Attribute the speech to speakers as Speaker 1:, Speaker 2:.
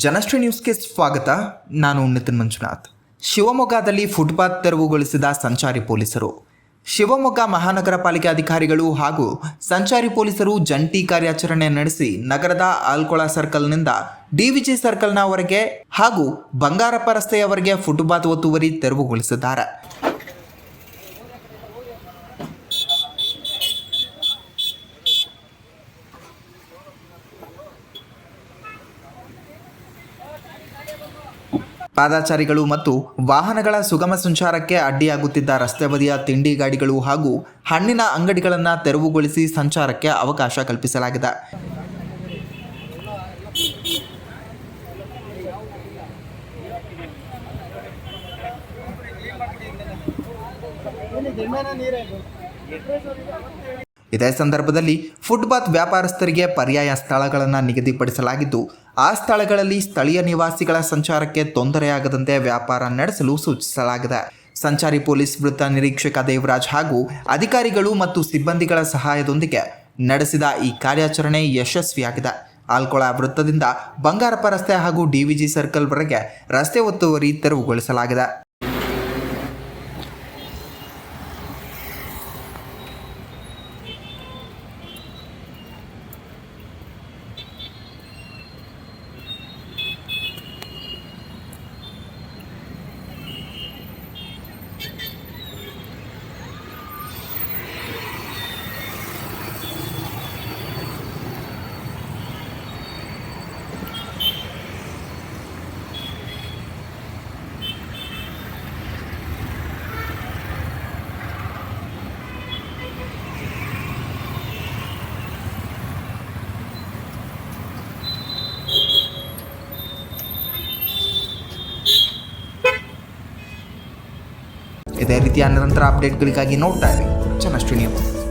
Speaker 1: ಜನಶ್ರೀ ನ್ಯೂಸ್ಗೆ ಸ್ವಾಗತ. ನಾನು ನಿತಿನ್ ಮಂಜುನಾಥ್. ಶಿವಮೊಗ್ಗದಲ್ಲಿ ಫುಟ್ಪಾತ್ ತೆರವುಗೊಳಿಸಿದ ಸಂಚಾರಿ ಪೊಲೀಸರು. ಶಿವಮೊಗ್ಗ ಮಹಾನಗರ ಪಾಲಿಕೆ ಅಧಿಕಾರಿಗಳು ಹಾಗೂ ಸಂಚಾರಿ ಪೊಲೀಸರು ಜಂಟಿ ಕಾರ್ಯಾಚರಣೆ ನಡೆಸಿ ನಗರದ ಆಲ್ಕೊಳ ಸರ್ಕಲ್ನಿಂದ ಡಿವಿಜಿ ಸರ್ಕಲ್ನವರೆಗೆ ಹಾಗೂ ಬಂಗಾರಪ್ಪ ರಸ್ತೆಯವರೆಗೆ ಫುಟ್ಪಾತ್ ಒತ್ತುವರಿ ತೆರವುಗೊಳಿಸಿದ್ದಾರೆ. ಪಾದಚಾರಿಗಳು ಮತ್ತು ವಾಹನಗಳ ಸುಗಮ ಸಂಚಾರಕ್ಕೆ ಅಡ್ಡಿಯಾಗುತ್ತಿದ್ದ ರಸ್ತೆ ಬದಿಯ ತಿಂಡಿ ಗಾಡಿಗಳು ಹಾಗೂ ಹಣ್ಣಿನ ಅಂಗಡಿಗಳನ್ನು ತೆರವುಗೊಳಿಸಿ ಸಂಚಾರಕ್ಕೆ ಅವಕಾಶ ಕಲ್ಪಿಸಲಾಗಿದೆ. ಇದೇ ಸಂದರ್ಭದಲ್ಲಿ ಫುಟ್ಪಾತ್ ವ್ಯಾಪಾರಸ್ಥರಿಗೆ ಪರ್ಯಾಯ ಸ್ಥಳಗಳನ್ನು ನಿಗದಿಪಡಿಸಲಾಗಿದ್ದು, ಆ ಸ್ಥಳಗಳಲ್ಲಿ ಸ್ಥಳೀಯ ನಿವಾಸಿಗಳ ಸಂಚಾರಕ್ಕೆ ತೊಂದರೆಯಾಗದಂತೆ ವ್ಯಾಪಾರ ನಡೆಸಲು ಸೂಚಿಸಲಾಗಿದೆ. ಸಂಚಾರಿ ಪೊಲೀಸ್ ವೃತ್ತ ನಿರೀಕ್ಷಕ ದೇವರಾಜ್ ಹಾಗೂ ಅಧಿಕಾರಿಗಳು ಮತ್ತು ಸಿಬ್ಬಂದಿಗಳ ಸಹಾಯದೊಂದಿಗೆ ನಡೆಸಿದ ಈ ಕಾರ್ಯಾಚರಣೆ ಯಶಸ್ವಿಯಾಗಿದೆ. ಆಲ್ಕೊಳ ವೃತ್ತದಿಂದ ಬಂಗಾರಪ್ಪ ರಸ್ತೆ ಹಾಗೂ ಡಿವಿಜಿ ಸರ್ಕಲ್ವರೆಗೆ ರಸ್ತೆ ಒತ್ತುವರಿ ತೆರವುಗೊಳಿಸಲಾಗಿದೆ. ಇದೇ ರೀತಿಯ ನಿರಂತರ ಅಪ್ಡೇಟ್ಗಳಿಗಾಗಿ ನೋಡ್ತಾ ಇರಿ ಜನಶ್ರೀ ನ್ಯೂಸ್.